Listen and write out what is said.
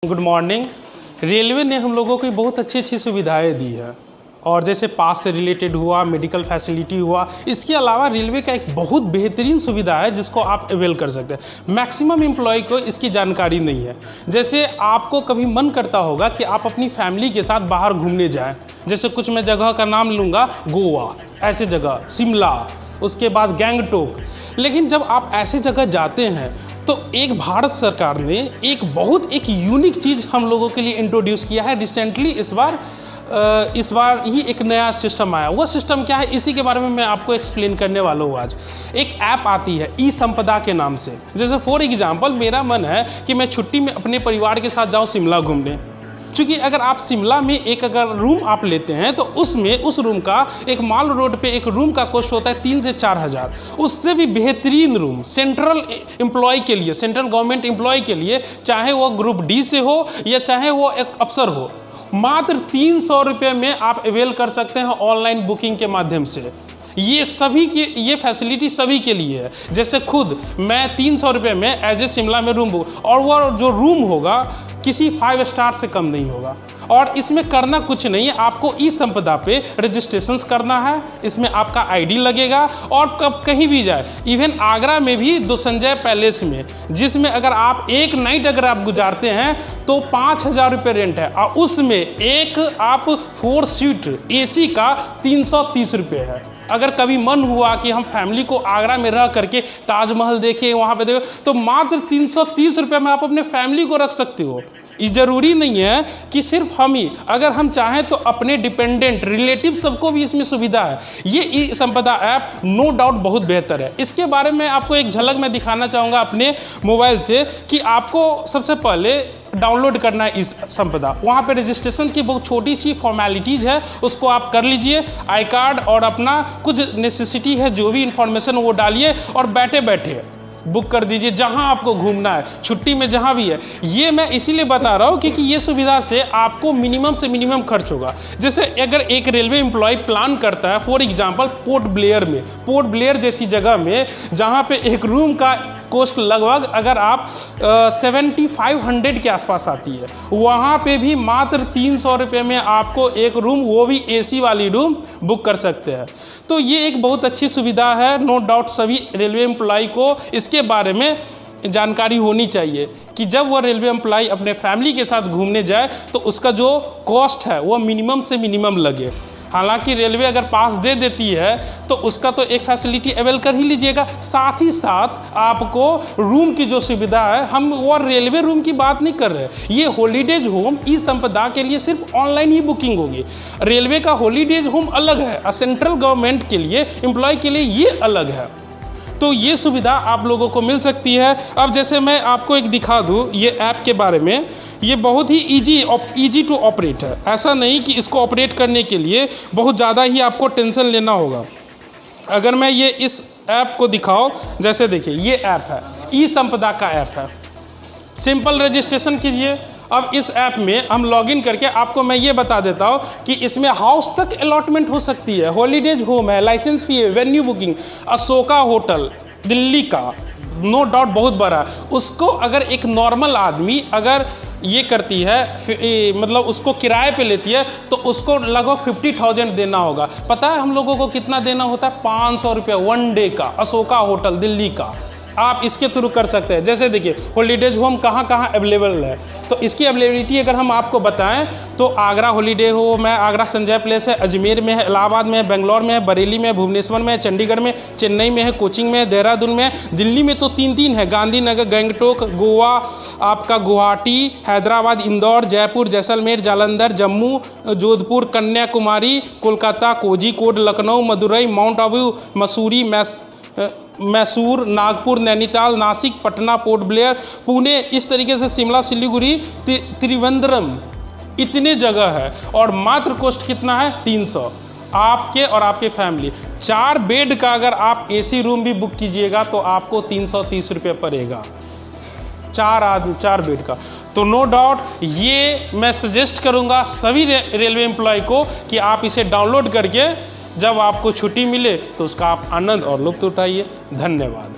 Good morning. Railway ने हम लोगों को बहुत अच्छी सुविधाएं दी है और जैसे पास से रिलेटेड हुआ, मेडिकल फैसिलिटी हुआ, इसके अलावा रेलवे का एक बहुत बेहतरीन सुविधा है जिसको आप अवेल कर सकते हैं। मैक्सिमम एम्प्लॉय को इसकी जानकारी नहीं है। जैसे आपको कभी मन करता होगा कि आप अपनी फैमिली के साथ बाहर घूमने जाएं, जैसे कुछ मैं जगह का नाम लूँगा, गोवा, ऐसे जगह, शिमला, उसके बाद गैंगटोक। लेकिन जब आप ऐसे जगह जाते हैं तो एक भारत सरकार ने एक बहुत यूनिक चीज़ हम लोगों के लिए इंट्रोड्यूस किया है रिसेंटली। इस बार ही एक नया सिस्टम आया। वो सिस्टम क्या है, इसी के बारे में मैं आपको एक्सप्लेन करने वाला हूँ आज। एक ऐप आती है ई संपदा के नाम से। जैसे फॉर एग्जांपल मेरा मन है कि मैं छुट्टी में अपने परिवार के साथ जाऊँ शिमला घूमने। क्योंकि अगर आप शिमला में अगर रूम आप लेते हैं तो उसमें उस रूम का एक मॉल रोड पे एक रूम का कॉस्ट होता है 3 से 4 हज़ार। उससे भी बेहतरीन रूम सेंट्रल एम्प्लॉय के लिए, सेंट्रल गवर्नमेंट एम्प्लॉय के लिए, चाहे वो ग्रुप डी से हो या चाहे वो एक अफसर हो, मात्र 300 रुपये में आप अवेल कर सकते हैं ऑनलाइन बुकिंग के माध्यम से। ये फैसिलिटी सभी के लिए है। जैसे खुद मैं 300 रुपये में एज ए शिमला में रूम बुक, और वो जो रूम होगा किसी 5 स्टार से कम नहीं होगा। और इसमें करना कुछ नहीं है, आपको ई संपदा पे रजिस्ट्रेशन करना है। इसमें आपका आईडी लगेगा और कब कहीं भी जाए, इवन आगरा में भी दो संजय पैलेस में, जिसमें अगर आप एक नाइट अगर आप गुजारते हैं तो 5,000 रुपये रेंट है, और उसमें एक आप 4 सीट AC का 330 रुपये है। अगर कभी मन हुआ कि हम फैमिली को आगरा में रह करके ताजमहल देखें, वहाँ पे देखें, तो मात्र 330 रुपये में आप अपने फैमिली को रख सकते हो। ये ज़रूरी नहीं है कि सिर्फ हम ही, अगर हम चाहें तो अपने डिपेंडेंट रिलेटिव सबको भी इसमें सुविधा है। ये ई संपदा ऐप नो डाउट बहुत बेहतर है। इसके बारे में आपको एक झलक मैं दिखाना चाहूँगा अपने मोबाइल से कि आपको सबसे पहले डाउनलोड करना है इस संपदा। वहाँ पे रजिस्ट्रेशन की बहुत छोटी सी फॉर्मेलिटीज़ है, उसको आप कर लीजिए। आई कार्ड और अपना कुछ नेसेसिटी है, जो भी इंफॉर्मेशन वो डालिए और बैठे बैठे बुक कर दीजिए जहां आपको घूमना है, छुट्टी में जहां भी है। ये मैं इसीलिए बता रहा हूं क्योंकि ये सुविधा से आपको मिनिमम से मिनिमम खर्च होगा। जैसे अगर एक रेलवे एम्प्लॉय प्लान करता है फॉर एग्जांपल पोर्ट ब्लेयर जैसी जगह में, जहां पे एक रूम का कॉस्ट लगभग अगर आप 7500 के आसपास आती है, वहाँ पे भी मात्र 300 रुपये में आपको एक रूम, वो भी AC वाली रूम बुक कर सकते हैं। तो ये एक बहुत अच्छी सुविधा है। नो डाउट सभी रेलवे एम्प्लॉय को इसके बारे में जानकारी होनी चाहिए कि जब वह रेलवे एम्प्लॉय अपने फैमिली के साथ घूमने जाए तो उसका जो कॉस्ट है वो मिनिमम से मिनिमम लगे। हालांकि रेलवे अगर पास दे देती है तो उसका तो एक फैसिलिटी अवेल कर ही लीजिएगा। साथ ही साथ आपको रूम की जो सुविधा है, हम वो रेलवे रूम की बात नहीं कर रहे, ये हॉलीडेज होम ई संपदा के लिए सिर्फ ऑनलाइन ही बुकिंग होगी। रेलवे का हॉलीडेज होम अलग है और सेंट्रल गवर्नमेंट के लिए एम्प्लॉय के लिए ये अलग है। तो ये सुविधा आप लोगों को मिल सकती है। अब जैसे मैं आपको एक दिखा दूँ ये ऐप के बारे में, ये बहुत ही ईजी टू ऑपरेट है। ऐसा नहीं कि इसको ऑपरेट करने के लिए बहुत ज़्यादा ही आपको टेंशन लेना होगा। अगर मैं ये इस ऐप को दिखाऊँ, जैसे देखिए ये ऐप है, ई संपदा का ऐप है। सिंपल रजिस्ट्रेशन कीजिए। अब इस ऐप में हम लॉगिन करके आपको मैं ये बता देता हूँ कि इसमें हाउस तक अलॉटमेंट हो सकती है, हॉलीडेज होम है, लाइसेंस फी है, venue booking, Ashoka hotel Delhi का नो डाउट बहुत बड़ा। उसको अगर एक नॉर्मल आदमी अगर ये करती है, मतलब उसको किराए पे लेती है, तो उसको लगभग 50,000 देना होगा। पता है हम लोगों को कितना देना होता है? 500 रुपये 1 डे का, अशोका होटल दिल्ली का। आप इसके थ्रू कर सकते हैं। जैसे देखिए हॉलीडेज होम कहाँ कहाँ अवेलेबल है, तो इसकी अवेलेबिलिटी अगर हम आपको बताएं तो आगरा हॉलीडे होम है, आगरा संजय प्लेस है, अजमेर में है, इलाहाबाद में है, बेंगलोर में है, बरेली में है, भुवनेश्वर में है, चंडीगढ़ में, चेन्नई में है, कोचिंग में है, देहरादून में है, दिल्ली में तो 3 है, गांधीनगर, गैंगटोक, गोवा, आपका Guwahati, Hyderabad, Indore, Jaipur, Jaisalmer, Jalandhar, Jammu, Jodhpur, Kanyakumari, Kolkata, Kozhikode, Lucknow, Madurai, mount Abu, Mussoorie, Mysore, Nagpur, Nainital, Nashik, Patna, port Blair, Pune, इस तरीके से शिमला, सिलीगुड़ी, त्रिवेंद्रम, इतने जगह है। और मात्र कॉस्ट कितना है? 300 आपके और आपके फैमिली। 4 बेड का अगर आप AC रूम भी बुक कीजिएगा तो आपको 330 रुपये पड़ेगा, 4 बेड का। तो नो डाउट ये मैं सजेस्ट करूँगा सभी रेलवे एम्प्लॉय को कि आप इसे डाउनलोड करके जब आपको छुट्टी मिले तो उसका आप आनंद और लुत्फ उठाइए। धन्यवाद।